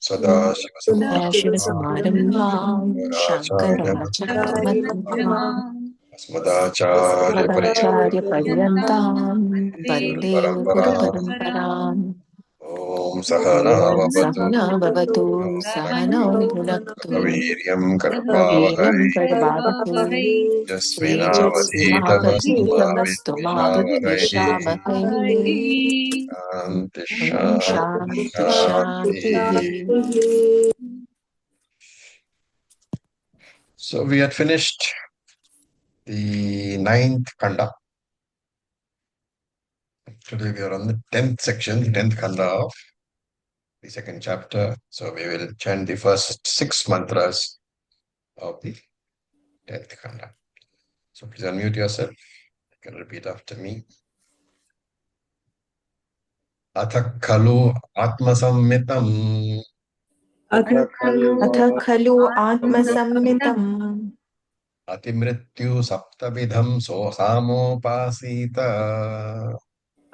सदाशिवसमारम्भां शङ्कराचार्यमध्यमाम् अस्मदाचार्यपर्यन्तां वन्दे गुरुपरम्पराम्। ॐ सहना भवतु सहनौ भुनक्तु वीर्यं करवावहै तेजस्विनावधीतमस्तु मा विद्विषावहै। ॐ शान्ति शान्तिः। So we had finished the 9th Kanda. Today we are on the 10th section, 10th Kanda of the second chapter. So we will chant the first 6 mantras of the 10th Kanda. So please unmute yourself. You can repeat after me. अथ खलु आत्मसम्मितम् अथ खलु आत्मसम्मितम् अतिमृत्यु सप्तविधं सामोपासीत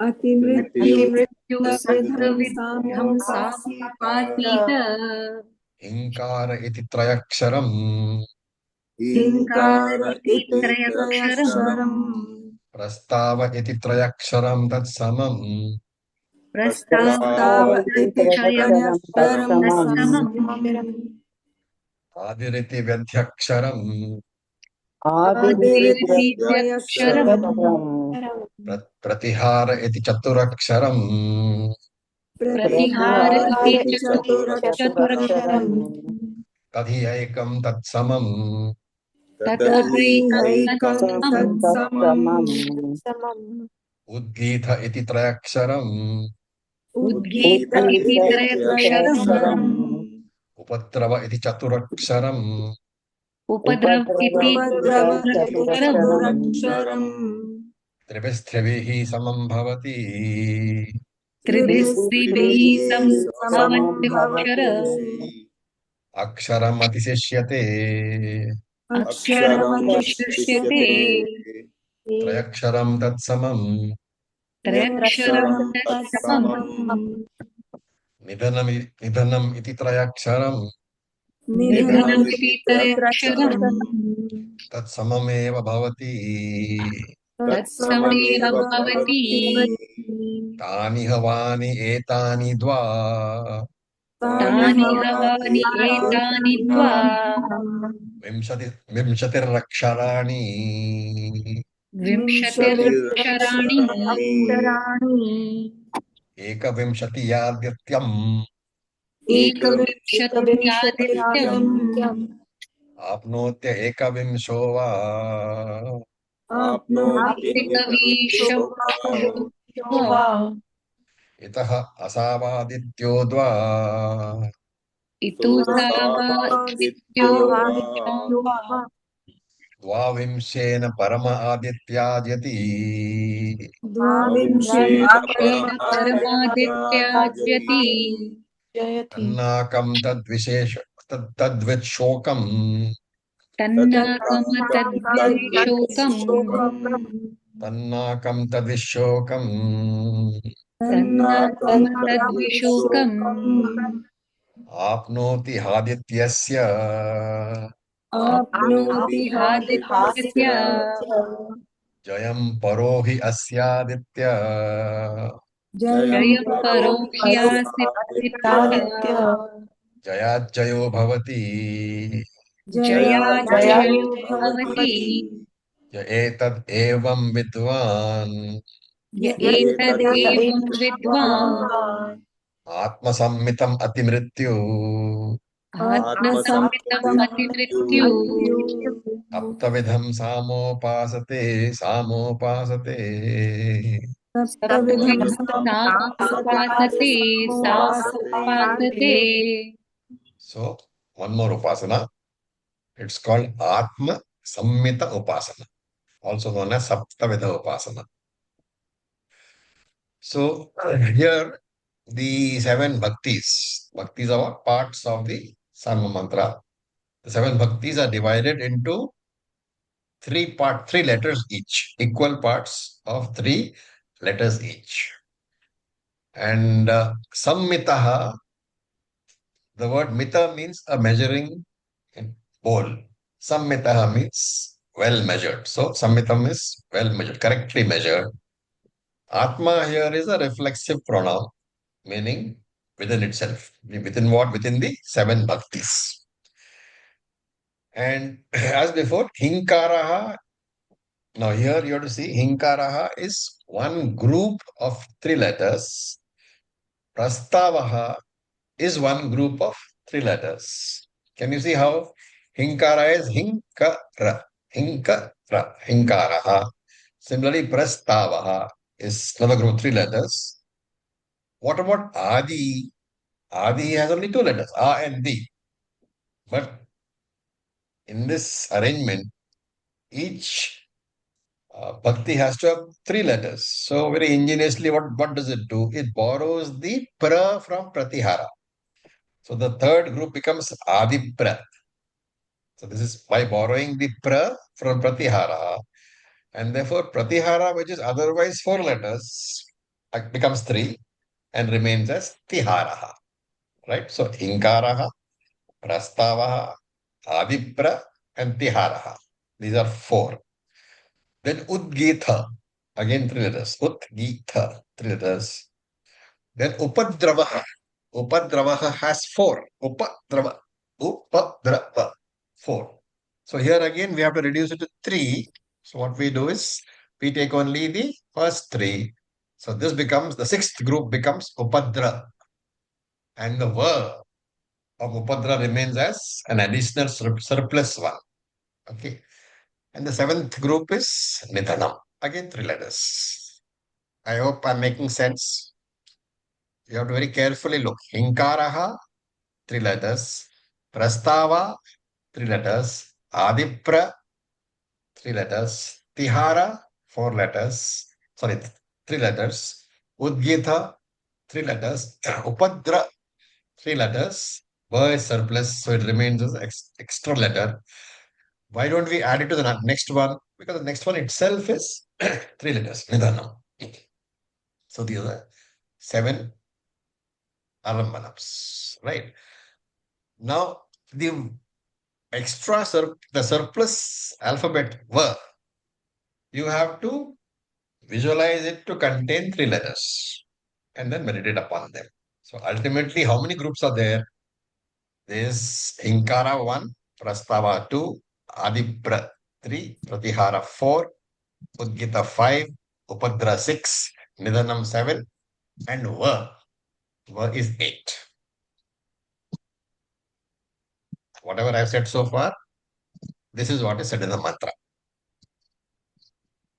अतिमृत्यु सप्तविधं सामोपासीत हिंकार इति त्रयक्षरम् हिंकार इति त्रयक्षरम् प्रस्ताव इति त्रयक्षरं तत्समम् प्रस्ताव इति त्रयक्षरम् तत्समम् आदिरिति व्यध्यक्षरम् आदिरिति त्रयक्षरम् प्रतिहार इति चतुरक्षरम् प्रतिहार इति चतुरक्षरम् तदि ऐकं तत्समम् तदैकं तत्समम् उद्गीत इति त्रयक्षरम् उद्गीत इति त्रयक्षरम् उपद्रव इति चतुरक्षरम् उपद्रव इति चतुरक्षरम् त्रिभिस्त्रिभिः समं भवति त्रिभिस्त्रिभिः समभवत्यक्षरम् अक्षरम् अतिशिष्यते अक्षरमतिशिष्यते त्रयक्षरं तत्समम् त्रयक्षरं तत्समम् निधनम् इति त्रयक्षरम् निधनमिति त्रयक्षरम् तत्सममेव भवति तत्समेव भवति तानि हवानि एतानि द्वा तानि हवानि एतानि द्वा विंशतिरक्षराणि विंशतिरक्षराणि एकविंशतियाद्यत्यम् एकविंशत्यादित्यम् आप्नोत्य एकविंशो वा आप्नोत्येकविंशो वा इतः असावादित्यो द्वा इतु सावादित्यो वा द्वाविंशेन परम आदित्याद्यति द्वाविंशेन परमादित्याद्यति तन्नाकं तद्विशोकम् तन्नाकमतद्विशोकम् तन्नाकं तद्विशोकम् तन्नाकमतद्विशोकम् आप्नोति हादित्यस्य आप्नोति हादित्यस्य जयं परो हि अस्यादित्य जयं परो ह्यादित्य जयाज्जयो भवति जयाजयो भवति य एतद् एवं विद्वान् य एतदेवं विद्वान् आत्मसम्मितम् अतिमृत्यु आत्मसम्मितम् अतिमृत्यु सप्तविधं सामोपासते सप्तविधं सामुपासते सामुपासते. So one more upasana. It's called Atma Sammita Upasana, also known as Saptavidha Upasana. So here the 7 bhaktis. Bhaktis are parts of the Sarva Mantra. The 7 bhaktis are divided into 3 letters each, equal parts of 3 letters each. And sammitaha, the word mita means a measuring bowl. Sammitaha means well measured. So sammitam is well measured, correctly measured. Atma here is a reflexive pronoun, meaning within itself. Within what? Within the 7 bhaktis. And as before, hinkaraha. Now here you have to see hinkaraha is one group of 3 letters. Prastavaha is one group of 3 letters. Can you see how hinkara is hinkara, hinkara, hinkaraha. Similarly, prastavaha is another group of 3 letters. What about adi? Adi has only 2 letters, a and di. But in this arrangement, each bhakti has to have 3 letters. So very ingeniously, what does it do? It borrows the pra from pratihara. So the third group becomes adipra. So this is by borrowing the pra from pratihara. And therefore pratihara, which is otherwise 4 letters, becomes 3 and remains as tiharaha. Right? So inkaraha, prastavaha, adipra and tiharaha. These are 4. Then udgitha, again 3 letters. Udgitha, 3 letters. Then upadravaha. Upadravaha has 4. Upadrava. Upadrava. 4. So here again we have to reduce it to 3. So what we do is we take only the first 3. So this becomes, the 6th group becomes upadra. And the verb of upadra remains as an additional surplus one. Okay. And the 7th group is nidhanam. Again 3 letters. I hope I'm making sense. You have to very carefully look. Hinkaraha, 3 letters. Prastava, 3 letters. Adipra, 3 letters. Tihara, 4 letters. Sorry, 3 letters. Udgitha, 3 letters. Upadra, 3 letters. Va is surplus, so it remains as extra letter. Why don't we add it to the next one? Because the next one itself is 3 letters. Nidhanam. So these are 7 alambanams, right? Now, the the surplus alphabet va, you have to visualize it to contain 3 letters and then meditate upon them. So ultimately, how many groups are there? There is Hinkara 1, Prastava 2, Adipra 3, Pratihara 4, Udgita 5, Upadra 6, Nidhanam 7, and Va. Va is 8. Whatever I've said so far, this is what is said in the mantra.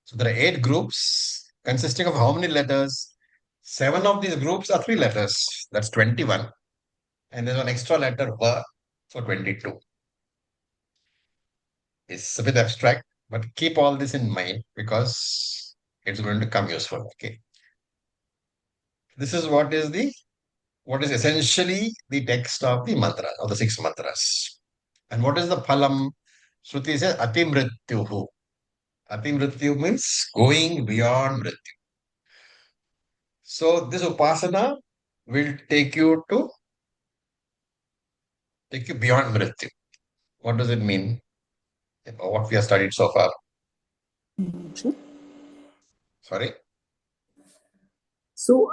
So there are 8 groups consisting of how many letters? 7 of these groups are 3 letters. That's 21. And there's one extra letter Va, so 22. It's a bit abstract, but keep all this in mind because it's going to come useful. Okay. This is what is essentially the text of the mantra, of the 6 mantras. And what is the phalam? Shruti says atimrityuhu. Atimrityu means going beyond mrityu. So this upasana will take you beyond mrityu. What does it mean? What we have studied so far? Sorry? So,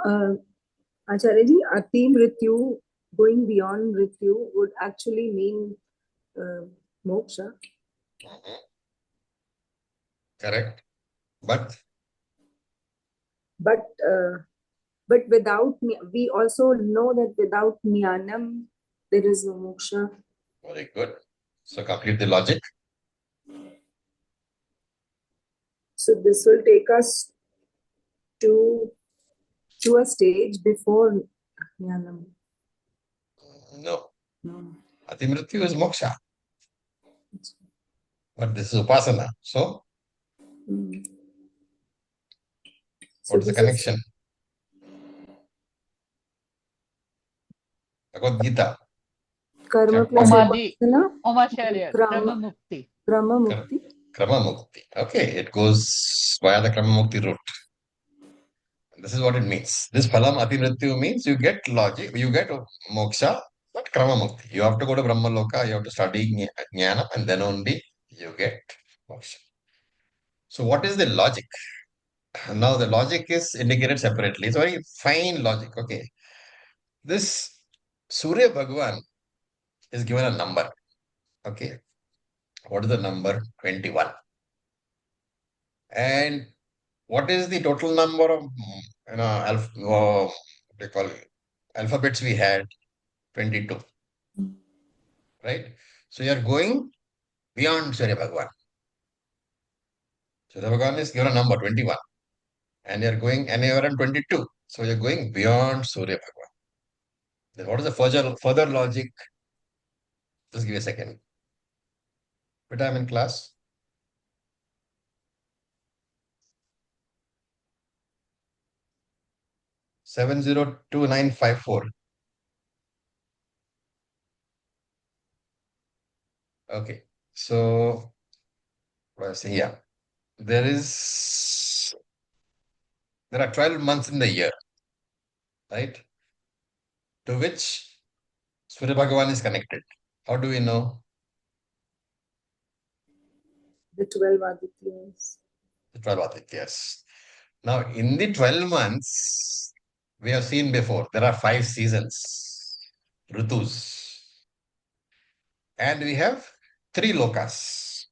Acharyaji, Ati Mrityu, going beyond Mrityu, would actually mean moksha. Correct. But without, we also know that without jnanam, there is no moksha. Very good. So complete the logic. So this will take us to a stage before jnanam. No. Atimrityu is moksha. But this is upasana. So, what is the connection? Bhagavad Gita. Karma plus upasana. Krama Mukti. Krama Mukti. Krama Mukti. Okay, it goes via the Krama Mukti route. This is what it means. This phalam atimrityu means you get logic, you get moksha, but krama mukti. You have to go to Brahma Loka, you have to study jnana, and then only you get moksha. So, what is the logic? Now, the logic is indicated separately. It's very fine logic. Okay. This Surya Bhagavan is given a number. Okay. What is the number? 21. And what is the total number of what do you call it? Alphabets we had? 22. Right? So you are going beyond Surya Bhagavan. Surya Bhagavan is given a number 21. And you are going and you are on 22. So you're going beyond Surya Bhagavan. Then what is the further logic? Just give me a second. But I'm in class. 702954. Okay. So let's see. Yeah. There are 12 months in the year, right? To which Surya Bhagavan is connected. How do we know? The 12 Adityas. The 12 Adityas. Now, in the 12 months, we have seen before, there are 5 seasons, Ritus. And we have 3 lokas.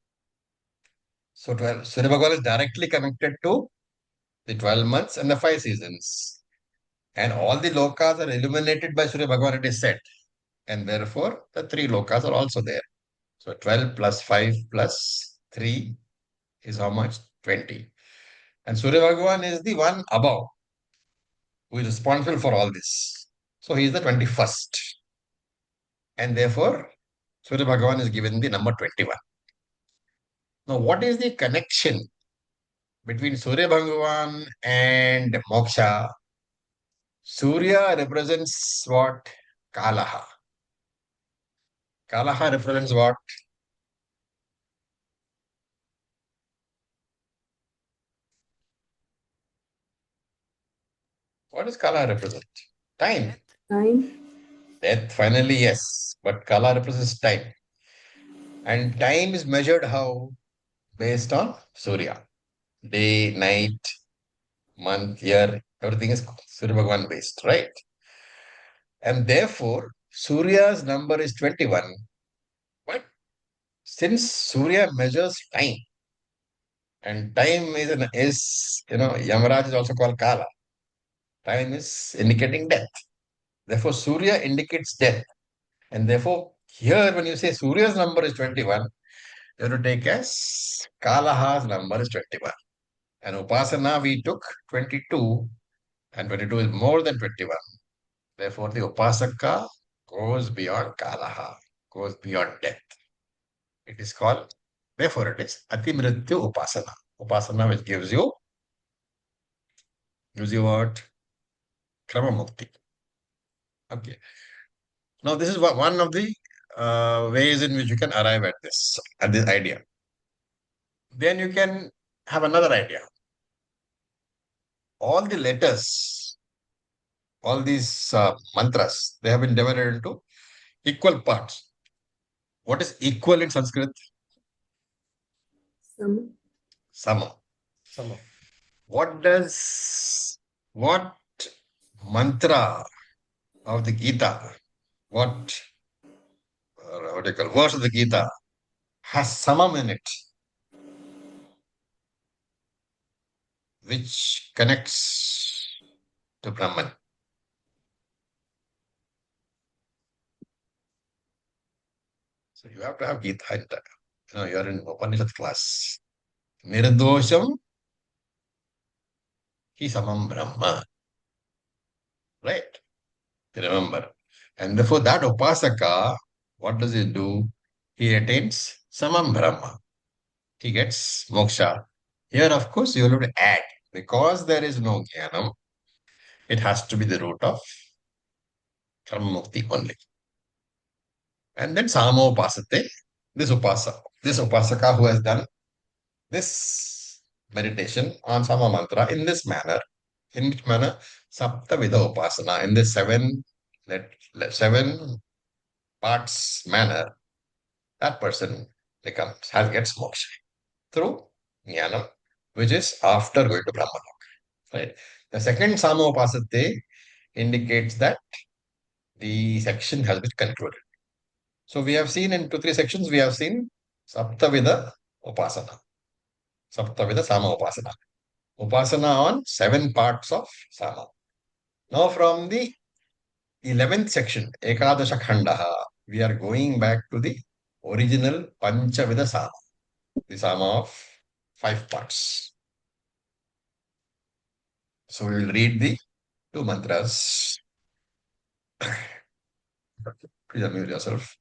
So 12, Surya Bhagavan is directly connected to the 12 months and the 5 seasons. And all the lokas are illuminated by Surya Bhagavan, it is said. And therefore, the 3 lokas are also there. So 12 plus 5 plus 3 is how much? 20. And Surya Bhagavan is the one above who is responsible for all this. So he is the 21st. And therefore, Surya Bhagavan is given the number 21. Now, what is the connection between Surya Bhagavan and Moksha? Surya represents what? Kalaha. Kalaha represents what? What does Kalaha represent? Time. Time. Death, finally, yes. But Kala represents time. And time is measured how? Based on Surya. Day, night, month, year, everything is Surya Bhagavan based, right? And therefore, Surya's number is 21. But since Surya measures time, and time Yamaraj is also called Kala. Time is indicating death. Therefore, Surya indicates death. And therefore, here when you say Surya's number is 21, you have to take as Kalaha's number is 21. And Upasana we took 22, and 22 is more than 21. Therefore, the Upasaka goes beyond Kalaha, goes beyond death. It is called, therefore it is Atimrityu Upasana. Upasana which gives you what? Krama Mukti. Okay. Now, this is one of the ways in which you can arrive at this idea. Then you can have another idea. All the letters, all these mantras, they have been divided into equal parts. What is equal in Sanskrit? Sama. What mantra of the Gita, what do you call, verse of the Gita has samam in it, which connects to Brahman? So you have to have Gita in that. You are in Upanishad class. Nirdosham hi samam Brahma. Right? Remember. And therefore that Upasaka, what does he do? He attains samam Brahma. He gets moksha. Here, of course, you will have to add. Because there is no jnanam, it has to be the root of karma mukti only. And then samo upasate, this upasaka who has done this meditation on sama mantra in this manner, In which manner? Saptavida upasana. In this seven parts manner, that person gets moksha through jnanam, which is after going to Brahmanok. Right? The second Samopasate indicates that the section has been concluded. So we have seen in 2-3 sections, we have seen Saptavida Upasana, Saptavida Sama Upasana. Upasana on 7 parts of Sama. Now from the 11th section, Ekadasha Khandaha, we are going back to the original Panchavida Sama, the Sama of 5 parts. So we will read the 2 mantras. Please unmute yourself.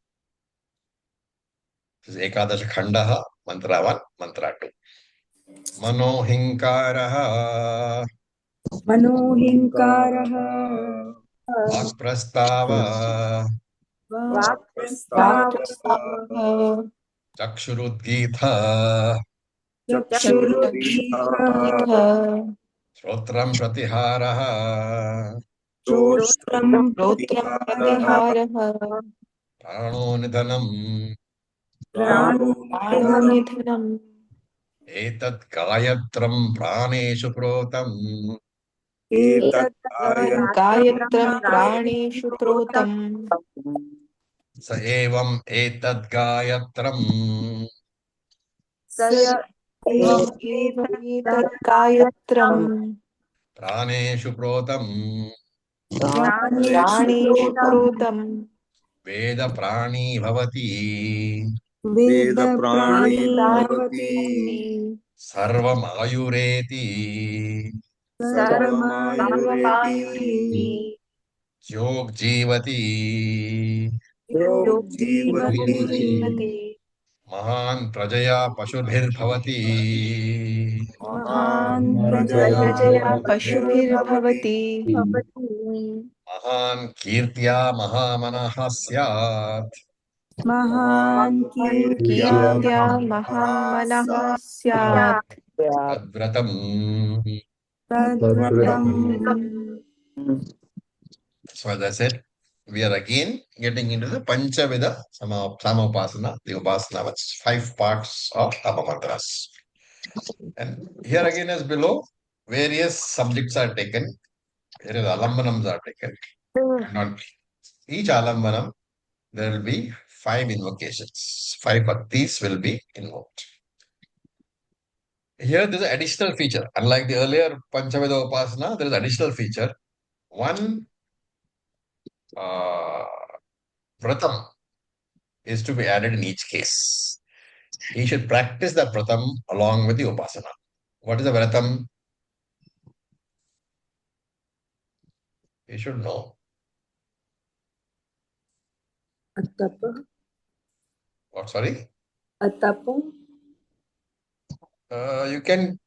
This is Ekadasha Khandaha, mantra 1, mantra 2. Manohinkaraha मनोहिंकारः Vakprastava वाक्प्रस्तावः Chakshurudgitha चक्षुरुदीर्घः Shrotram Pratiharaha श्रोत्रं श्रोत्रं प्रतिहारः Prano Nidhanam प्राणोनिधनम् Etat Gayatram Praneshu Protam गायत्रं प्राणेषु प्रोतम् Sa evam Etat Gayatram एवमेतत् गायत्रम् Praneshu Protam प्राणेषु प्रोतम् Veda Prani Bhavati वेदप्राणी प्राणी Sarvam Ayureti सर्वमायुरेति Jog Jivati योगजीवति Mahan Prajaya Pashubhirbhavati महान् प्रजया पशुभिर्भवति Mahan Kirtya Mahamanaha Syat महान् कीर्त्या महामनः स्यात् Tadvratam. तद्व्रतम् So as I said, we are again getting into the Panchavida Samopasana, the Upasana, which is 5 parts of Tapa mantras. And here again as below, various subjects are taken. Here is alambanams are taken. And on each alambanam, there will be 5 invocations. 5 bhaktis will be invoked. Here there is an additional feature. Unlike the earlier Panchavida Upasana, there is an additional feature. One vratam is to be added in each case. He should practice the vratam along with the upasana. What is the vratam? You should know. अतप What, sorry? अतप You can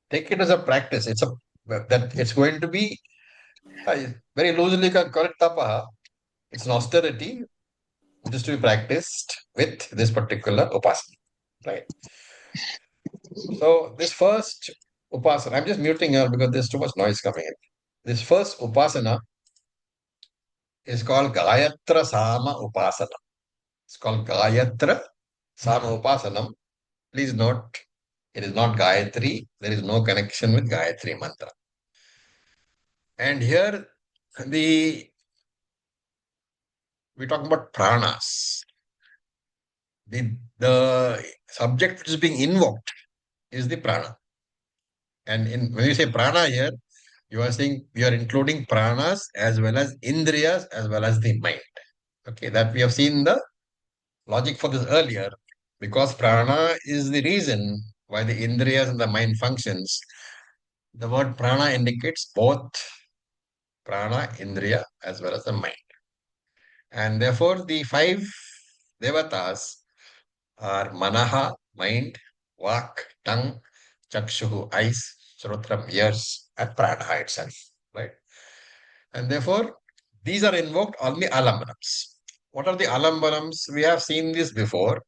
take it as a practice. It's going to be very loosely you can call it tapaha. It's an austerity which is to be practiced with this particular upasana. Right. So this first upasana, I'm just muting here because there's too much noise coming in. This first upasana is called Gayatra Sama Upasana. It's called Gayatra Sama Upasanam. Please note, it is not Gayatri. There is no connection with Gayatri mantra. And here we talk about pranas. The subject which is being invoked is the prana. And when you say prana here, you are saying you are including pranas as well as indriyas as well as the mind. Okay, that we have seen the logic for this earlier, because prana is the reason why the indriyas and the mind functions. The word prana indicates both prana, indriya, as well as the mind. And therefore, the 5 devatas are manaha, mind, vak, tongue, chakshuhu, eyes, shrotram, ears, and prana itself. Right? And therefore, these are invoked on the alambanams. What are the alambanams? We have seen this before.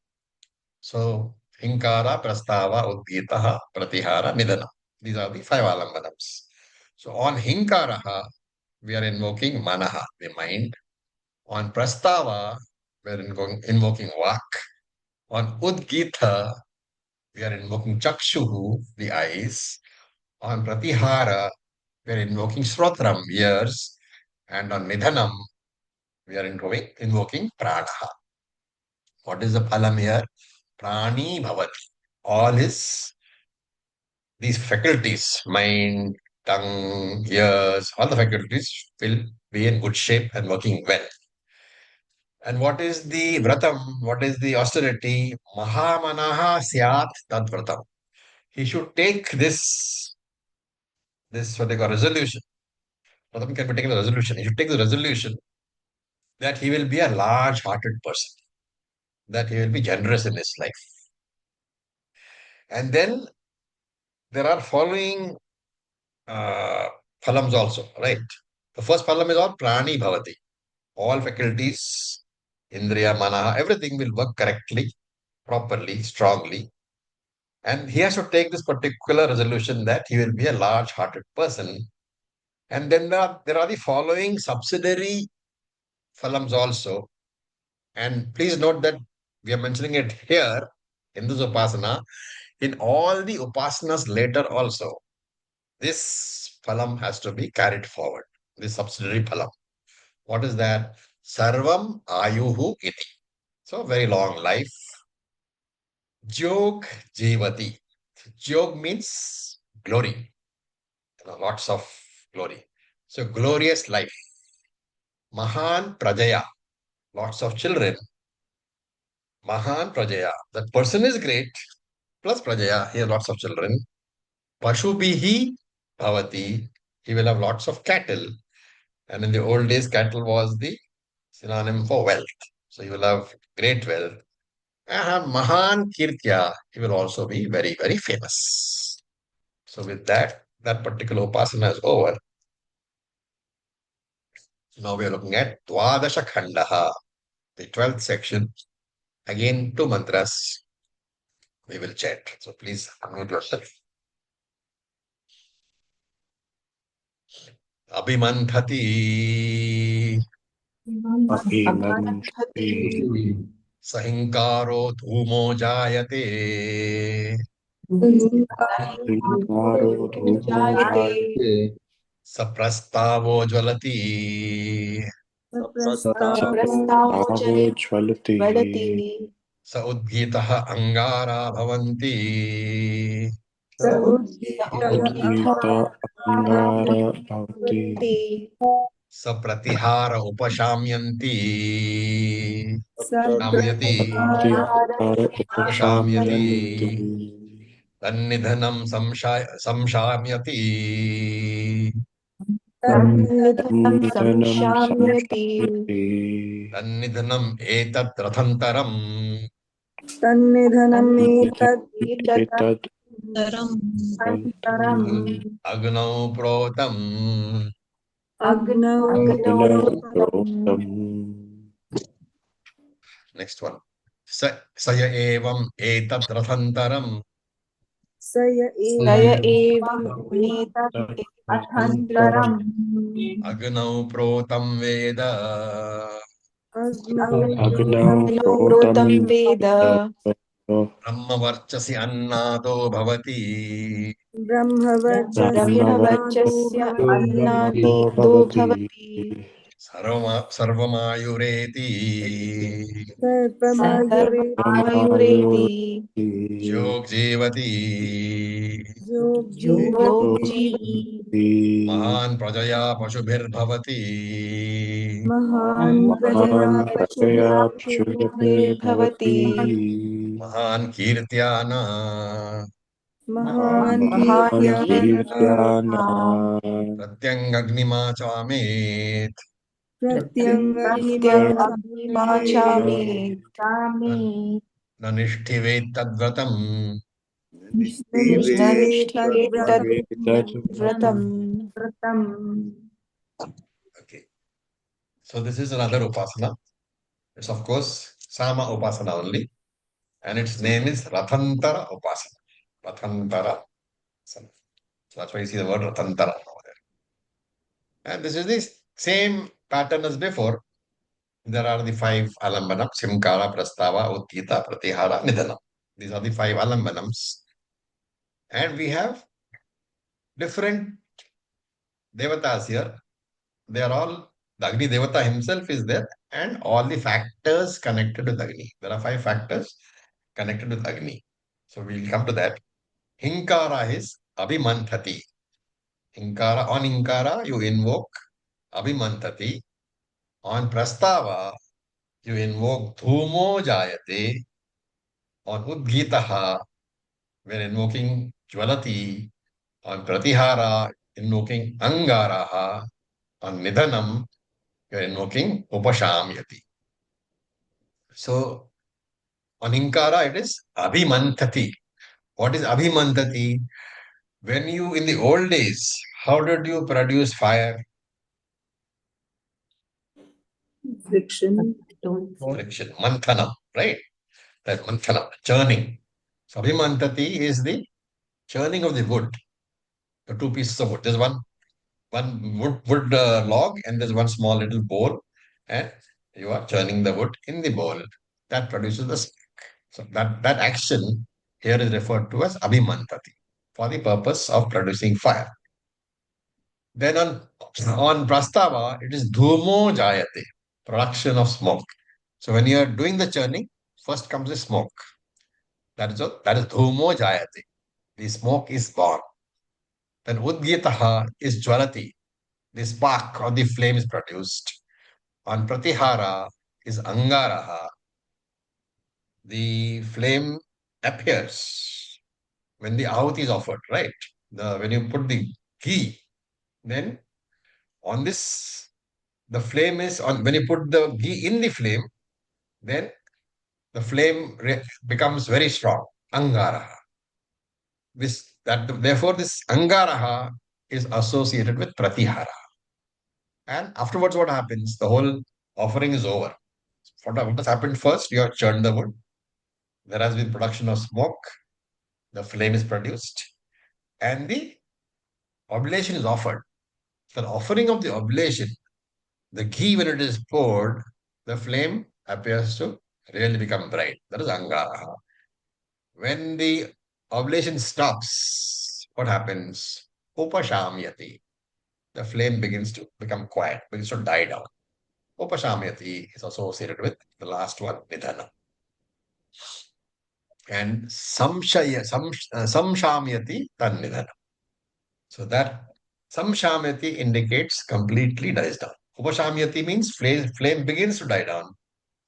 So, Hinkara, Prastava, Udgitaha, Pratihara, Nidana. These are the 5 alambanams. So on Hinkaraha, we are invoking Manaha, the mind. On Prastava, we are invoking Vak. On Udgita, we are invoking Chakshuhu, the eyes. On Pratihara, we are invoking Srotram, ears. And on Nidhanam, we are invoking Pranaha. What is the phalam here? Prani bhavati. All these faculties, mind, tongue, ears, all the faculties will be in good shape and working well. And what is the vratam? What is the austerity? Mahamanaha syat tad vratam. He should take this what they call resolution. Vratam can be taken a resolution. He should take the resolution that he will be a large-hearted person, that he will be generous in his life. And then there are following phalams also, right? The first phalam is all prani bhavati. All faculties, indriya, manaha, everything will work correctly, properly, strongly. And he has to take this particular resolution that he will be a large-hearted person. And then there are the following subsidiary phalams also. And please note that we are mentioning it here in this upasana. In all the upasanas later also, this phalam has to be carried forward, this subsidiary phalam. What is that? Sarvam ayuhu iti. So, very long life. Jog jivati. Jog means glory, lots of glory. So, glorious life. Mahan prajaya, lots of children. Mahan prajaya, that person is great, plus prajaya, he has lots of children. Pashubihi bhavati, he will have lots of cattle. And in the old days, cattle was the synonym for wealth. So, he will have great wealth. And Mahan Kirtya, he will also be very, very famous. So with that particular upasana is over. Now we are looking at Dwadasha Khandaha, the 12th section. Again, two mantras we will chant. So please unmute yourself. Abhimanthati अभिमन्थति Sahinkaro Dhumo Jayate अहङ्कारो जायते Saprastavo Jwalati प्रस्तावो ज्वलति स उद्गीतः अंगारा भवन्ति स उद्गीतः भवति स प्रतिहार उपशाम्यन्ति शाम्यति उपशाम्यति तन्निधनं संशाम्यति तन्निधनं संशाम्यति तन्निधनं एतत् रथन्तरम् तन्निधनमेतत् अग्नौ प्रोतम् अग्नौ नेक्स्ट वन स य एवम् एतत् रथन्तरम् स एवमेतत् अथन्तरम् अग्नौ प्रोतं वेद प्रोतं वेद ब्रह्मवर्चसि अन्नादो भवति ब्रह्मवर्चस्य अन्नादो भवति सर्वमायुरेति सर्वमायुरेति योगजीवति योगजीवति महान् प्रजया पशुभिर्भवति महान् प्रजया पशुभिर्भवति महान् कीर्त्या न महान् कीर्त्या प्रत्यङ्गग्निमाचामेत् प्रत्यङ्गग्निमाचामेत् न निष्ठिवेत् तद्व्रतम् तद्व्रतम् Okay. So this is another upasana. It's of course Sama upasana only. And its name is Rathantara upasana. Rathantara. So that's why you see the word Rathantara over there. And this is the same pattern as before. There are the 5 alambanam, Simkara, Prastava, Uttita, Pratihara, Nidana. These are the 5 alambanams. And we have different devatas here. They are all, the Agni Devata himself is there, and all the factors connected with Agni. There are 5 factors connected with Agni. So we'll come to that. Hinkara is Abhimanthati. Hinkara, on Hinkara, you invoke Abhimanthati. On Prastava, you invoke Dhumo Jayate. On Udgitaha, we're invoking Jvalati. On Pratihara, invoking Angaraha. On Nidhanam, you're invoking Upashamyati. So on Inkara, it is Abhimantati. What is Abhimantati? When you, in the old days, how did you produce fire? Friction. Friction, Manthana, right? That Manthana, churning. So Abhimantati is the churning of the wood, the 2 pieces of wood. There's one wood log, and there's one small little bowl, and you are churning the wood in the bowl. That produces the smoke. So that action here is referred to as Abhimantati for the purpose of producing fire. Then on Prastava, it is Dhumo Jayate, production of smoke. So when you are doing the churning, first comes the smoke. That is Dhumo Jayate. The smoke is born. Then Udgitaha is Jwalati. The spark or the flame is produced. On Pratihara is Angaraha. The flame appears when the ahuti is offered, right? When you put the ghee, then on this, the flame is on, when you put the ghee in the flame, then the flame becomes very strong. Angaraha. Therefore, this Angaraha is associated with Pratihara. And afterwards, what happens? The whole offering is over. What has happened first? You have churned the wood. There has been production of smoke. The flame is produced. And the oblation is offered. The offering of the oblation, the ghee, when it is poured, the flame appears to really become bright. That is Angaraha. When the oblation stops, what happens? Upashamyati. The flame begins to become quiet, begins to die down. Upashamyati is associated with the last one, Nidhana. And samshamyati tannidhana. So that samshamyati indicates completely dies down. Upashamyati means flame begins to die down.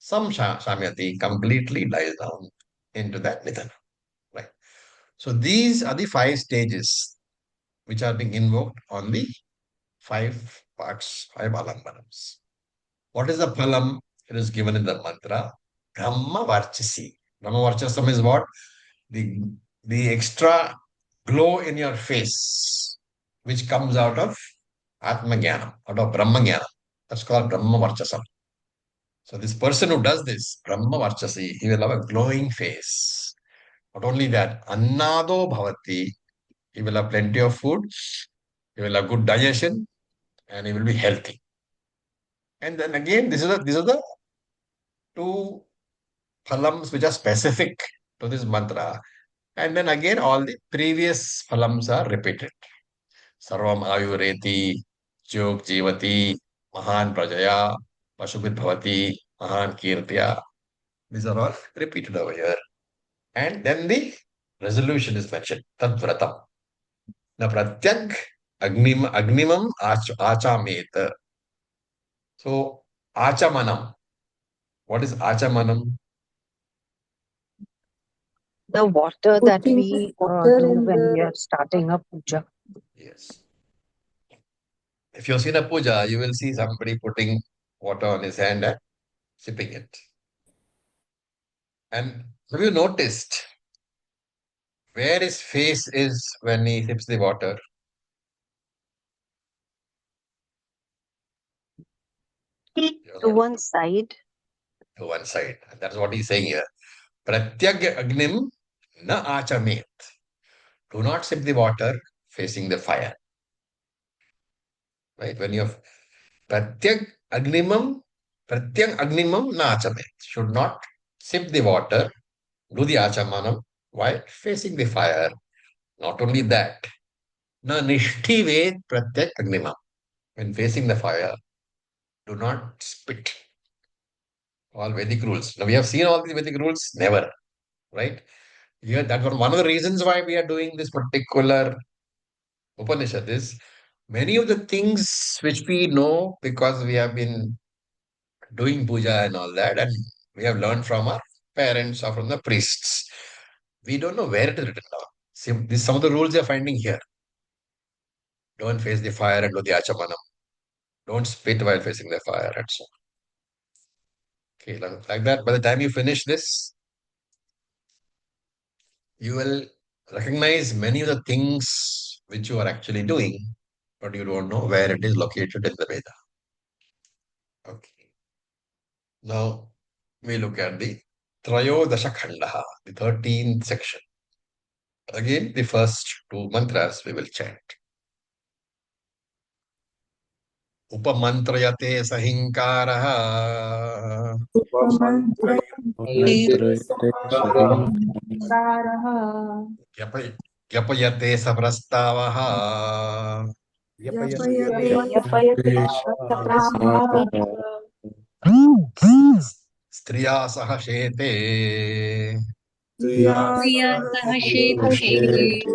Samshamyati completely dies down into that nidhana. Right. So these are the 5 stages which are being invoked on the 5 parts, 5 alambanams. What is the phalam? It is given in the mantra Brahma Varchasi. Brahma Varchasam is what? The extra glow in your face, which comes out of Atma Jnana, out of Brahma Jnana. That's called Brahma Varchasam. So this person who does this, Brahma Varchasi, he will have a glowing face. Not only that, Annado Bhavati, he will have plenty of food, he will have good digestion, and he will be healthy. And then again, these are the 2 phalams which are specific to this mantra. And then again, all the previous phalams are repeated. Sarvam Ayureti, Jog Jivati, Mahan Prajaya, Pashubhit Bhavati, Mahan Kirtya. These are all repeated over here. And then the resolution is mentioned, Tadvratam. Now, Pratyag Agnimam Achameta. So, Achamanam. What is Achamanam? The water that Putting we water do in when we the are starting a puja. Yes. If you've seen a puja, you will see somebody putting water on his hand and sipping it. And have you noticed where his face is when he sips the water? To one side. To one side. And that's what he's saying here. Pratyag agnim na achamet. Do not sip the water facing the fire. right? When you have pratyag agnimam na achamet. Should not sip the water, do the achamanam while facing the fire. Not only that, na nishtive pratyag agnimam. When facing the fire, do not spit. All Vedic rules. Now we have seen all these Vedic rules, never, right? Here, that was one of the reasons why we are doing this particular Upanishad is many of the things which we know because we have been doing puja and all that, and we have learned from our parents or from the priests. We don't know where it is written down. See, some of the rules you are finding here. Don't face the fire and do the achamanam. Don't spit while facing the fire and so on. Okay, like that. By the time you finish this, you will recognize many of the things which you are actually doing, but you don't know where it is located in the Veda. Okay. Now we look at the Trayodasha Khandaha, the 13th section. Again, the first two mantras we will chant. Upamantrayate sahinkaraha Mantrayate Sahim Sarah Yapayate saprastavaha Yapayate Saprastava Striya sahashete Priya प्रिया सह शेते Shete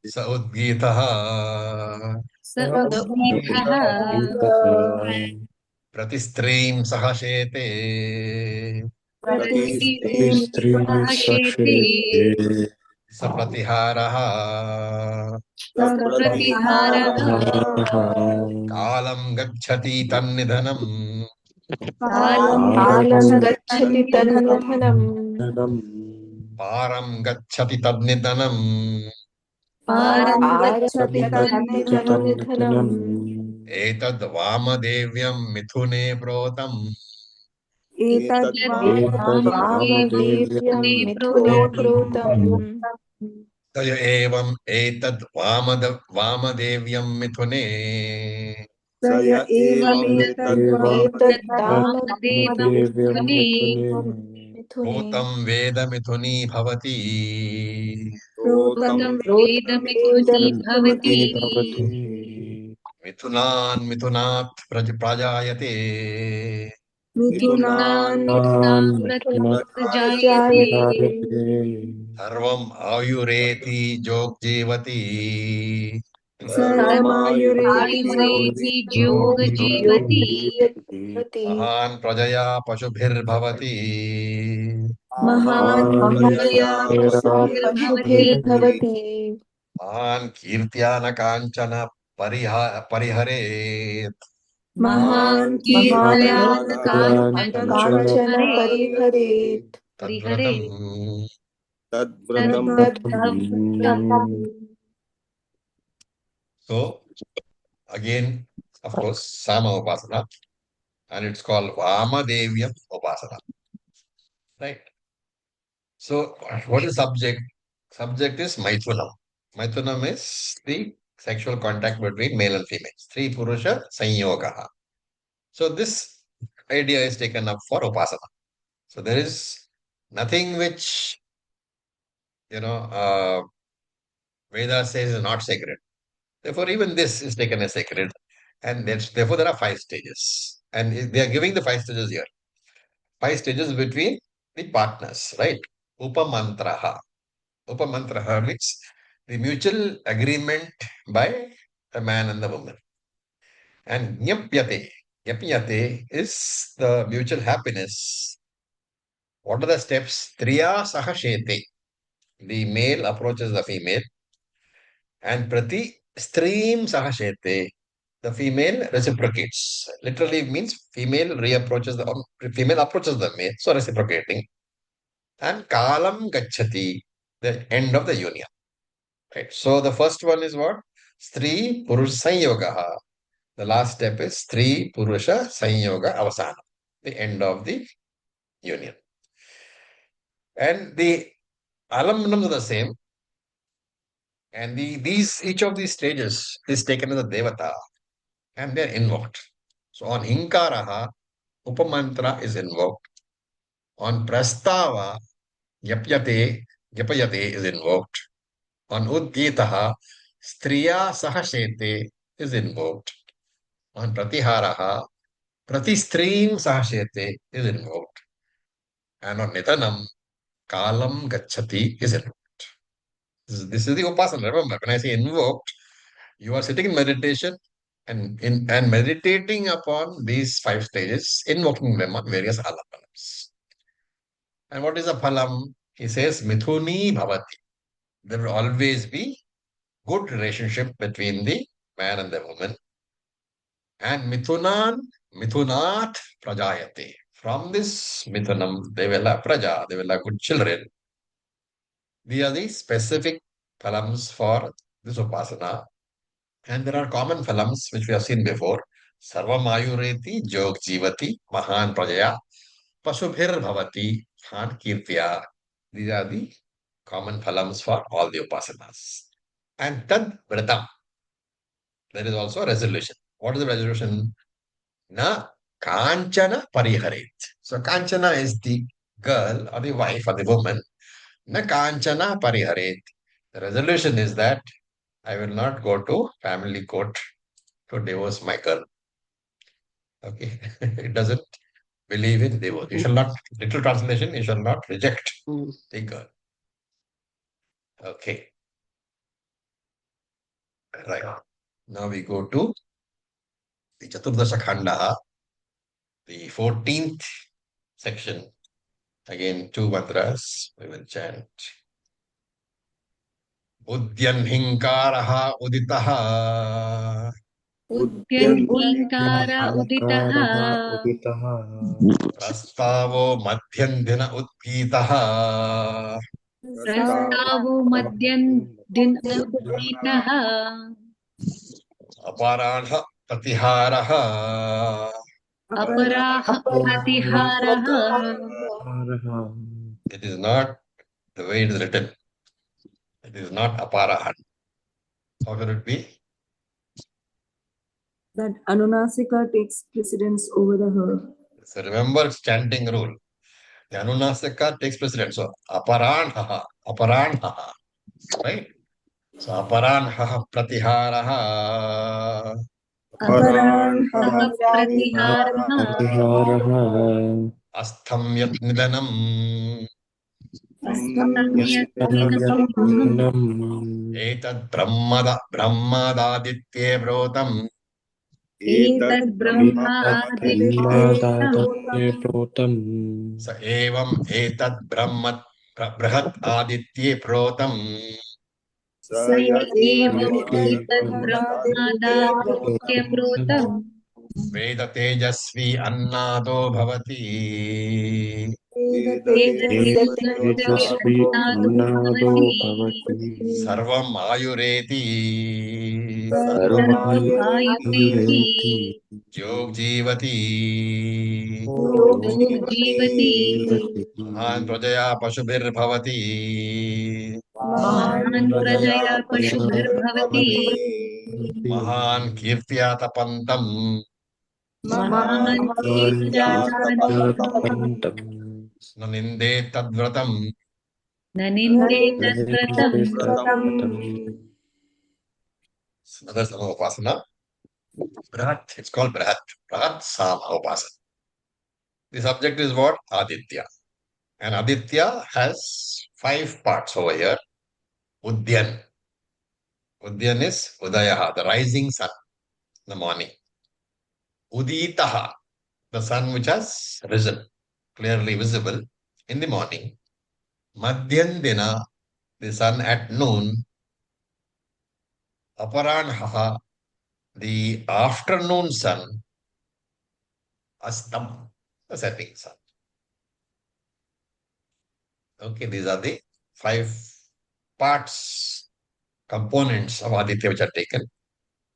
Sa udgitaha स उद्गीतः Pratistream sahashete प्रतिस्त्रीं Istri सह शेते Sashete Sapratiharaha सप्रतिहारः Kalam gacchati tannidhanam कालं Alam गच्छति गच्छति तन्निधनं तन्निधनम् Nam Param gacchati tannidhanam पारं पारं गच्छति Gacchati तन्निधनं तन्निधनम् Tannidhanam Etad Vamadevyam Mithune Protam Etad Etad वामदेव्यं ने मिथुने प्रोतं प्रोतम् Taya evam etad Vamadevyam Mithune Saya evametad एतद्दाम एतद्वामदेवं Vamadevyam मुने Mithune मिथुने Protam Veda Mithuni Bhavati Protam कृतं वेदमिथुनी भवति Mithuni वेदमिथुने Bhavati Mithunan Mithunat Prajayate Mithunan मिथुनान्मिथुना An Mituna प्रजायते Prajayate Sarvam Ayureti Jog Jivati Sarvamayureti आयुरेधि जोगजीवति Yogyavati Mahan Prajaya Pashubhirbhavati Mahan महाप्रजया Prajaya Maharashtra पशुभिर्भवति पशुभिर्भवति Mahan Kirtyana Kanchana Pariharet Mahan महान् महाकीर्तया Kanchana काञ्चन काञ्चनपरिहरे परिहरेत् परिहरे Tadvratam. तद्व्रतं So, again, of course, Sama Upasana, and it's called Vamadevyam Upasana. Right? So, what is subject? Subject is Maithunam. Maithunam is the sexual contact between male and female. Three Purusha Sanyogaha. So, this idea is taken up for Upasana. So, there is nothing which, Veda says is not sacred. Therefore, even this is taken as sacred. And therefore, there are five stages. And they are giving the five stages here. Five stages between the partners, right? Upamantraha. Upamantraha means the mutual agreement by the man and the woman. And nyapyate. Nyapyate is the mutual happiness. What are the steps? Triya sahashete. The male approaches the female. And prati stream sahashete. The female reciprocates. Literally means female approaches the male, so reciprocating. And kalam gachati, the end of the union. Right. So the first one is what? Stri Purusha Sanyogaha. The last step is Stri Purusha Sanyoga Avasana, the end of the union. And the alamnams are the same. And each of these stages is taken as a devata. and they're invoked. So on Hinkaraha, Upamantra is invoked. On Prastava, Yapayate is invoked. On Udgitaha, Striya Sahashete is invoked. On Pratiharaha, Pratistream Sahashete is invoked. And on Nitanam, Kalam Gachati is invoked. This is the Upasana. Remember, when I say invoked, you are sitting in meditation and meditating upon these 5 stages, invoking them on various alapanas. And what is a phalam? He says, Mithuni Bhavati. There will always be good relationship between the man and the woman. And Mithunat Prajayate. From this Mithunam, they will have Praja, they will have good children. These are the specific phalams for this Upasana. And there are common phalams which we have seen before. Sarvamayureti, Jog Jivati, Mahan Prajaya, Pasubhir Bhavati, Han Kirtya. These are the common phalams for all the upasanas. And Tad Vratam. There is also a resolution. What is the resolution? Na Kanchana Pariharet. So Kanchana is the girl or the wife or the woman. Na Kanchana Pariharet. The resolution is that I will not go to family court to divorce my girl. Okay. It doesn't believe in divorce. You shall not, literal translation, you shall not reject the girl. Okay. Right. Now we go to the Chaturdasha Khanda, the 14th section. Again, 2 mantras we will chant. Udyan Hinkaraha Uditaha उद्यन्हीङ्कार उदितः Yankarah uditaha Prastavo Madhyandhina Udgitaha प्रस्तावो मध्यन् दिन उद्गीतः Aparanha Pratiharaha. अपराः प्रतिहारः It is not the way it is written. It is not aparahan. How can it be? That Anunasika takes precedence over the her. So remember chanting rule. The Anunasika takes precedence. So aparanha, aparanha. Right? So aparanha pratiharaha. अपराः प्रतिहारः Pariharah Asthamyat nidanam. सम्यक् Yatnam Etad brahmadaditye brotam. एतद् Brahma आदित्येयम् Brahmadaditye Protam Sa evam etad brahat aditye protam. स एवम् Yate एतद् ब्रह्मादादित्यप्रोतम् Veda tejasvi annado bhavati. वेदतेजस्वी Tejasvi अन्नादो Annado भवति Bhavati Sarvam ayureti. Sarvam सर्वम् आयुरेति Ayureti Jog jivati. योगो जीवति Jivati Mahan prajaya pashubhir bhavati. महान् प्रजया पशुभिर्भवति Mahan kirtya tapantam. महान् कीर्त्यातपन्तम् Pantam Naninde tadvratam. न निन्दे तद्व्रतम् Pantam Another Sama Upasana. Brahat. It's called Brahat. Brahat Sama Upasana. The subject is what? Aditya. And Aditya has 5 parts over here. Udyan. Udyan is Udayaha, the rising sun in the morning. Uditaha, the sun which has risen, clearly visible in the morning. Madhyandina, the sun at noon. Aparanhaha, the afternoon sun. Astam, the setting sun. Okay, these are the 5 parts, components of Aditya which are taken.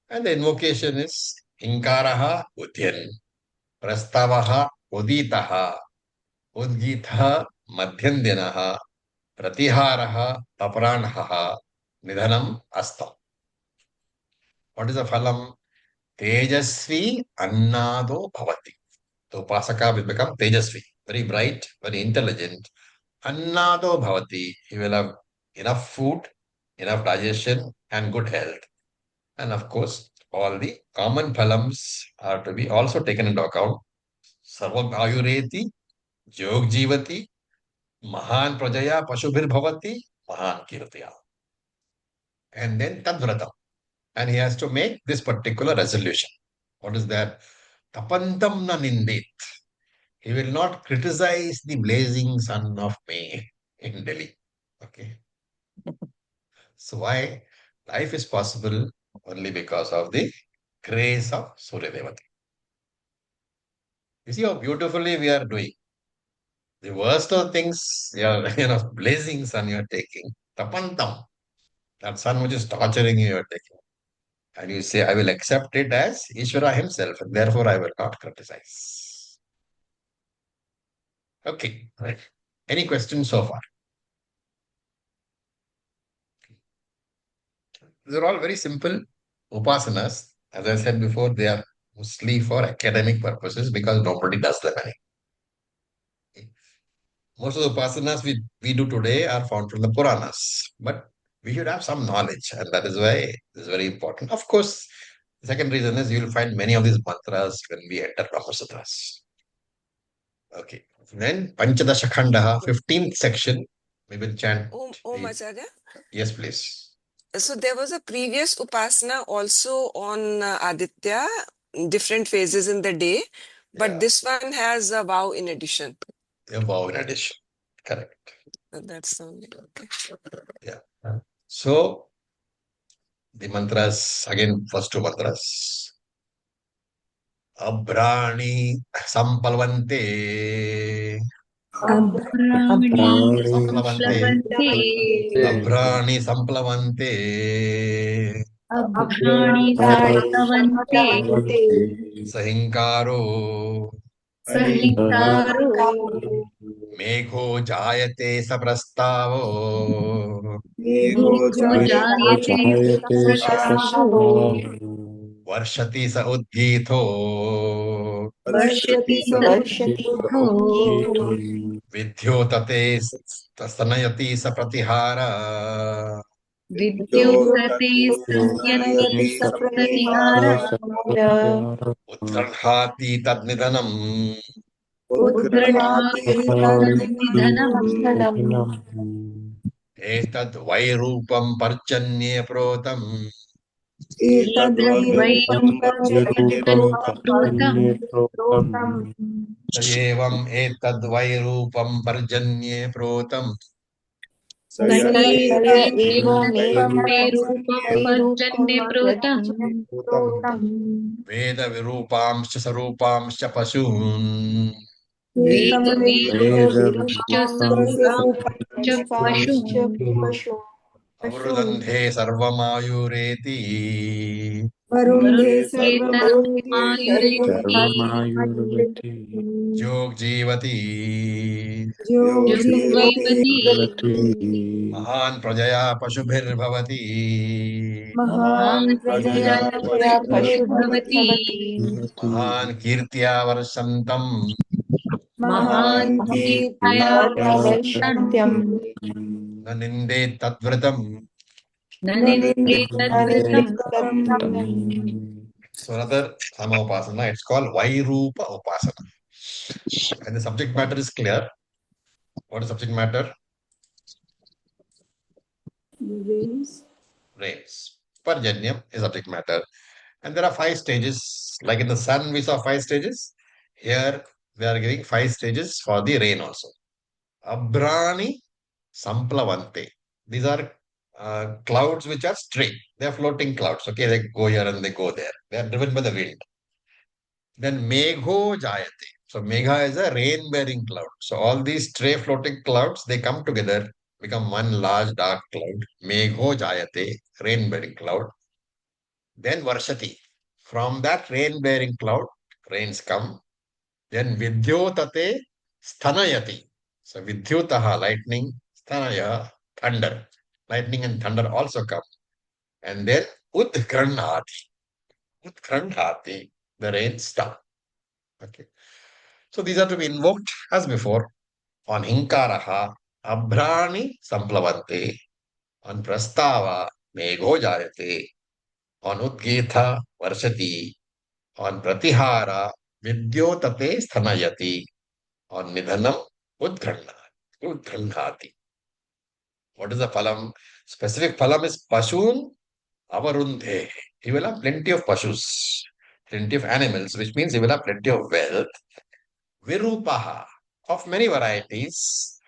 And the invocation is Inkaraha Udyan, Prastavaha Uditaha, Udgitaha Madhyandinaha, Pratiharaha Aparanhaha, Nidhanam Astam. What is the phalam? Tejasvi Annado Bhavati. The Upasaka will become Tejasvi, very bright, very intelligent. Annado Bhavati. He will have enough food, enough digestion, and good health. And of course, all the common phalams are to be also taken into account. Sarvam Ayureti, Jog Jivati, Mahan Prajaya Pashubhir Bhavati, Mahan Kirtiya. And then Tadvratam. And he has to make this particular resolution. What is that? Tapantam na nindit. He will not criticize the blazing sun of May in Delhi. Okay. So why? Life is possible only because of the grace of Surya Devata. You see how beautifully we are doing. The worst of things, blazing sun you're taking. Tapantam. That sun which is torturing you, you're taking. And you say, I will accept it as Ishvara himself, and therefore I will not criticize. Okay, right. Any questions so far? They're all very simple upasanas. As I said before, they are mostly for academic purposes because nobody does them anymore. Most of the upasanas we do today are found from the Puranas, but we should have some knowledge, and that is why this is very important. Of course, the second reason is you will find many of these mantras when we enter Brahmasutras. Okay. Then Panchadasha Khandaha, 15th section, we will chant. Om Acharya. Yes, please. So there was a previous Upasana also on Aditya, different phases in the day, but Yeah. this one has a vow in addition. A vow in addition. Correct. That's only okay. Yeah. So the mantras, again, first two mantras. Abrani Sampalvante. Abrahmani Samplavante. Samplavante Abrani Samplavante. Abrahmani Samplavante Sahinkaro. Sahinkaro Megho Jayate Saprastavo. Megho Jayate Saprastavo Varshati Sa Udgito. Varshati Saudgito Vidyotate Stanayati Sa Pratihara. Vidyokate Sanyati Sapratihara Utkarhati Tadnidanam. Udgradhati Tadnidhanam Etad Vairupam Parjanye Protam. Etadvairupam Parjanyaprutam Evam etad Vairupam Parjanye Protam. Evam Vairupam Parjanyaprutam Veda Virupamscha Sarupamscha Pasun. Veda Virupamscha Sarupamscha Pashum Avrudandhe Sarvamayureti. Varunde Sarvamayureti Jog Jivati. Jogvati Mahan Prajaya Pashubhir Bhavati. Mahan Prajaya Pashubhavati Mahan Kirtya Varsantam. Mahan Kirtaya Varshantam Naninde Tadvratam. Naninde Tadvritam So another Sama Upasana, it's called Vairupa Upasana. And the subject matter is clear. What is subject matter? Rains. Rains. Parjanyam is subject matter. And there are 5 stages. Like in the sun, we saw 5 stages. Here, we are giving 5 stages for the rain also. Abrani Samplavante. These are clouds which are straight. They are floating clouds. Okay, they go here and they go there. They are driven by the wind. Then Megho Jayate. So Megha is a rain-bearing cloud. So all these stray floating clouds, they come together, become one large dark cloud. Megho Jayate, rain-bearing cloud. Then Varshati. From that rain-bearing cloud, rains come. Then Vidyotate Sthanayati. So Vidyutaha, lightning, Sthanaya, thunder. Lightning and thunder also come. And then Udgranati. Utkrandhati, the rain stop. Okay. So these are to be invoked as before. On Hinkaraha, Abhrani Samplavante. On Prastava, Megho Jayate. On Udgitha, Varshati. On Pratihara, Vidyotate Sthanayati. On Nidhanam, Udgandhati. What is the phalam? Specific phalam is Pashun Avarundhe. He will have plenty of Pashus, plenty of animals, which means he will have plenty of wealth. Virupaha, of many varieties,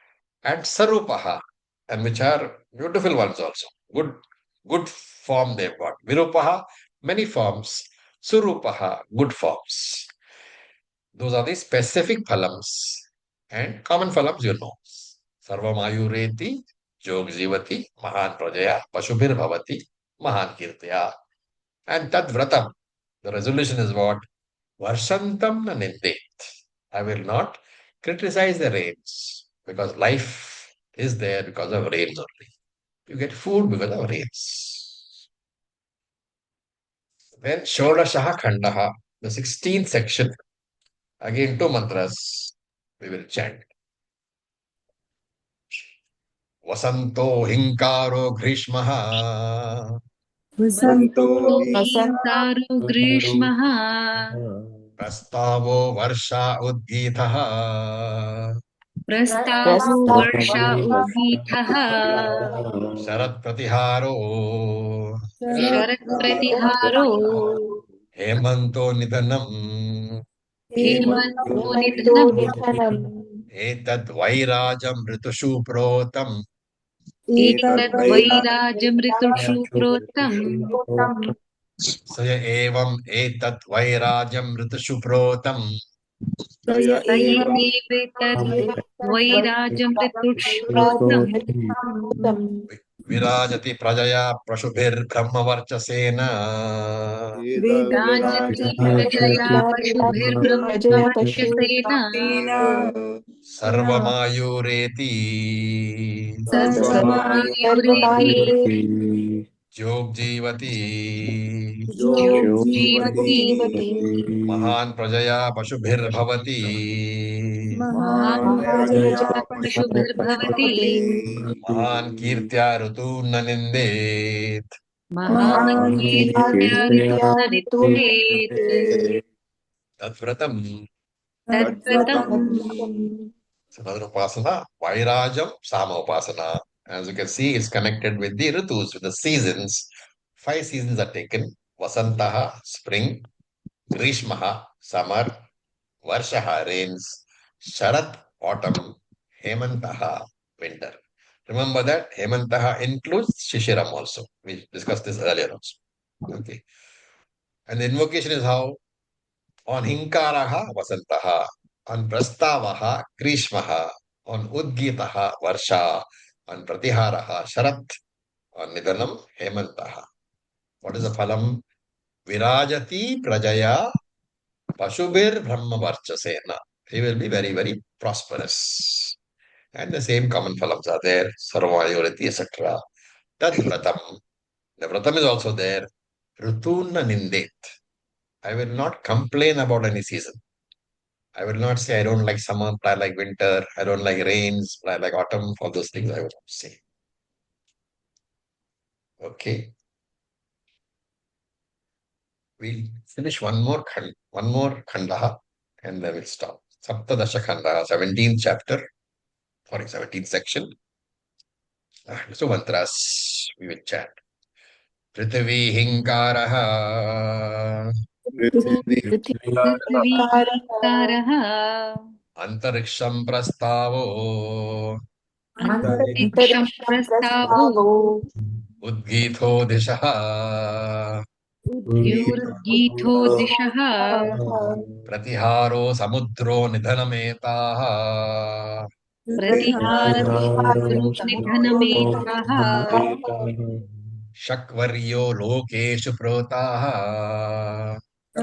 and Sarupaha, and which are beautiful ones also. Good form they've got. Virupaha, many forms. Surupaha, good forms. Those are the specific phalams. And common phalams you know. Sarvamayureti, Jog Jivati, Mahan Prajaya, Pashubhir Bhavati, Mahan Kirtaya. And Tad Vratam, the resolution is what? Varshantam na nindit. I will not criticize the rains because life is there because of rains only. You get food because of rains. Then Shodashaha Khandaha, the 16th section, again two mantras we will chant. Vasanto Hinkaro Grishmaha Vasanto वसन्तारो ग्रीष्मः Prastavo Varsha Udgitha प्रस्तावो Varsha उद्गीतः Sharat Pratiharo शरत्प्रतिहारो Hemanto Nidhanam हेमन्तो हेमन्तो निधनम् निधनम् Etad Vairajam Ritushu Protam एतद्वैराजमृतुषु प्रोक्तम् Saya Evam Etad Vairajam Ritushu Protam स एवेतद् वैराजमृतुषु प्रोक्तम् Virajati Prajaya Prashubhir Brahma Varchasena राजति प्रजया प्रजया पशु पशुभिर्ब्रह्मवर्चसेन Sarvamayureti सर्वमायुरेति सर्वमायुरेति Jog Jivati योगजीवति जीवति Mahan Prajaya Pashubhir Bhavati महान् प्रजया महाप्रजा पशुभिर्भवति भवति Mahan Kirtya Rutu Nanindit. महान् कीर्त्या कीर्त्या ऋतून् ऋतु निन्देत् Tatvratam. तद्व्रतम् So another upasana, Vairajam, Sama upasana. As you can see, it's connected with the ritus, with the seasons. 5 seasons are taken. Vasantaha, spring. Grishmaha, summer. Varshaha, rains. Sharat, autumn. Hemantaha, winter. Remember that Hemantaha includes Shishiram also. We discussed this earlier also. Okay. And the invocation is how? On Hinkaraha, Vasantaha. On Prastavaha, Grishmaha. On Udgitaha, Varsha. On Pratiharaha, Sharat. On Nidhanam, Hemantaha. What is the phalam? Virajati Prajaya Pashubir Brahma Varchasena. He will be very, very prosperous. And the same common phalams are there. Sarvayurati, etc. Tad Vratam. The Vratam is also there. Rutuna Nindet. I will not complain about any season. I will not say I don't like summer, I like winter, I don't like rains, I like autumn, all those things I will not say. Okay. We'll finish one more khandaha, and then we'll stop. Saptadasha khandaha, 17th chapter, sorry, 17th section. So mantras we will chant. Prithvi hinkaraha, पृथिवीकारः antariksham prastavo, अन्तरिक्षं अन्तरिक्षं प्रस्तावो प्रस्तावो udgitho dishaha, द्युर्गीथो दिशः pratiharo samudro nidhanametaha. प्रतिहारो समुद्रोनिधनमेताः शक्वर्यो लोकेषु प्रोताः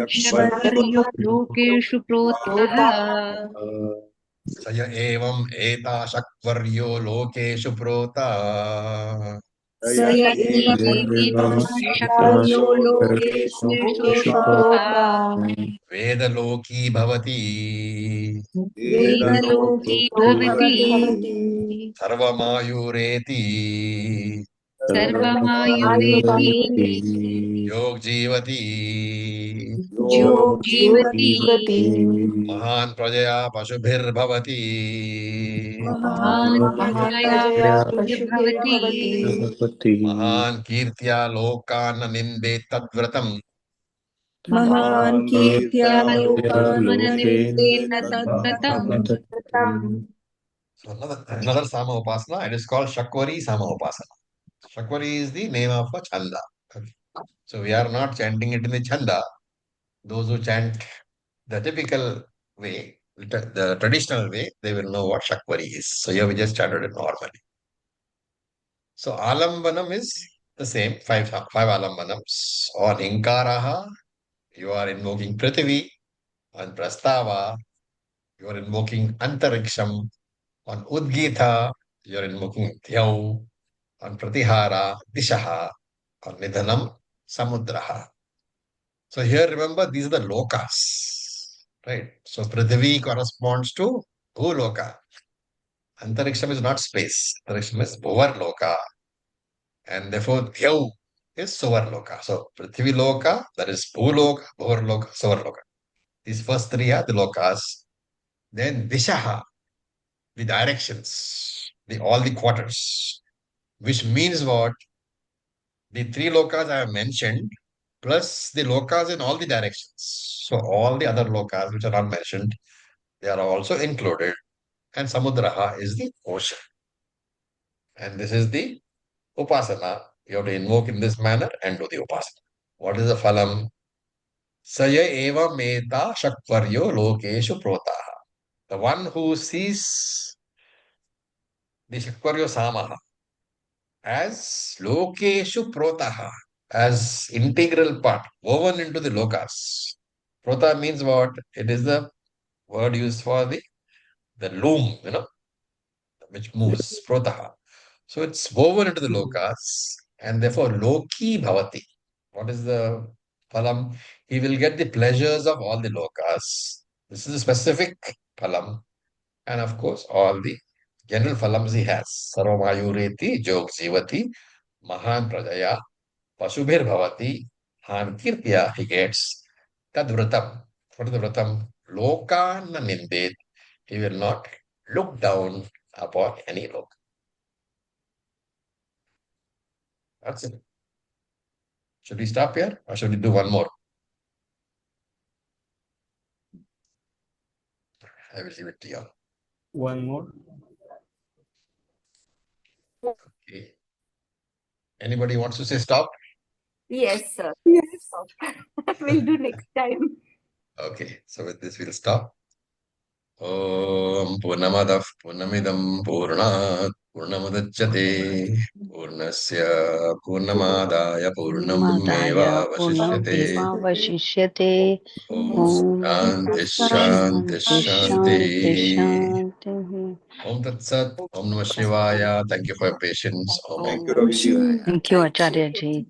शर्वर्यो लोकेषु प्रोक्तः स य एवम् एता शक्वर्यो लोकेषु प्रोता स य एव शक्वर्यो लोकेषु प्रोक्ताः वेदलोकी भवति वेदलोकी भवति सर्वमायुरेति सर्वमायुरेति योगजीवति जीवति महान् प्रजया पशुभिर्भवति महान् प्रजया पशुभिर्भवति महान् कीर्त्या लोकान् न निन्देत् तद्व्रतम् महान् कीर्त्या लोकाननिन्दे लोकान् तद्व्रतम्. So another Sama Upasana, it is called Shakvari Sama Upasana. Shakvari is the name of a chanda. So we are not chanting it in the chanda. Those who chant the typical way, the traditional way, they will know what Shakvari is. So here we just chanted it normally. So Alambanam is the same, five Alambanams. On Inkaraha, you are invoking Prithvi. On Prastava, you are invoking Antariksham. On Udgita, you are invoking Dhyau. On Pratihara, Dishaha. On Nidhanam, Samudraha. So here remember, these are the lokas. Right? So Prithvi corresponds to Bhuloka. Antariksham is not space. Antariksham is Bhuvarloka. And therefore Dhyau is Suvarloka. So Prithvi Loka, that is Bhuloka, Bhuvarloka, Suvarloka. These first three are the lokas. Then Dishaha, the directions, all the quarters, which means what? The three lokas I have mentioned, plus the lokas in all the directions. So all the other lokas which are not mentioned, they are also included. And Samudraha is the ocean. And this is the Upasana. You have to invoke in this manner and do the Upasana. What is the phalam? Saya eva meta shakvaryo lokeshu protaha. The one who sees the shakvaryo samaha as lokeshu protaha, as integral part, woven into the lokas. Prota means what? It is the word used for the loom, which moves, protaha. So it's woven into the lokas, and therefore loki bhavati. What is the phalam? He will get the pleasures of all the lokas. This is a specific phalam. And of course, all the general phalams he has. Sarvamayureti, jog jivati, mahan prajaya, pasubhir bhavati, han kirtya, he gets tad vratam. What is the vratam? Lokan nindet. He will not look down upon any loka. That's it. Should we stop here or should we do one more? I will leave it to you. One more. Okay. Anybody wants to say stop? Yes, sir. Yes. We'll do next time. Okay, so with this we'll stop. Om Purnamadah Purnamidam Purnat Purnamudachyate Purnasya Purnamadaya Madaya Purnameva Vasishyate. Purnameva Vashishyate. Om Om Shanti Shanti Shanti Shanti Shanti. Shanti. Om Tat Sat. Om Namah Shivaya. Thank you for your patience. Om Thank Om you, Ravi. Thank you, Acharya Ji.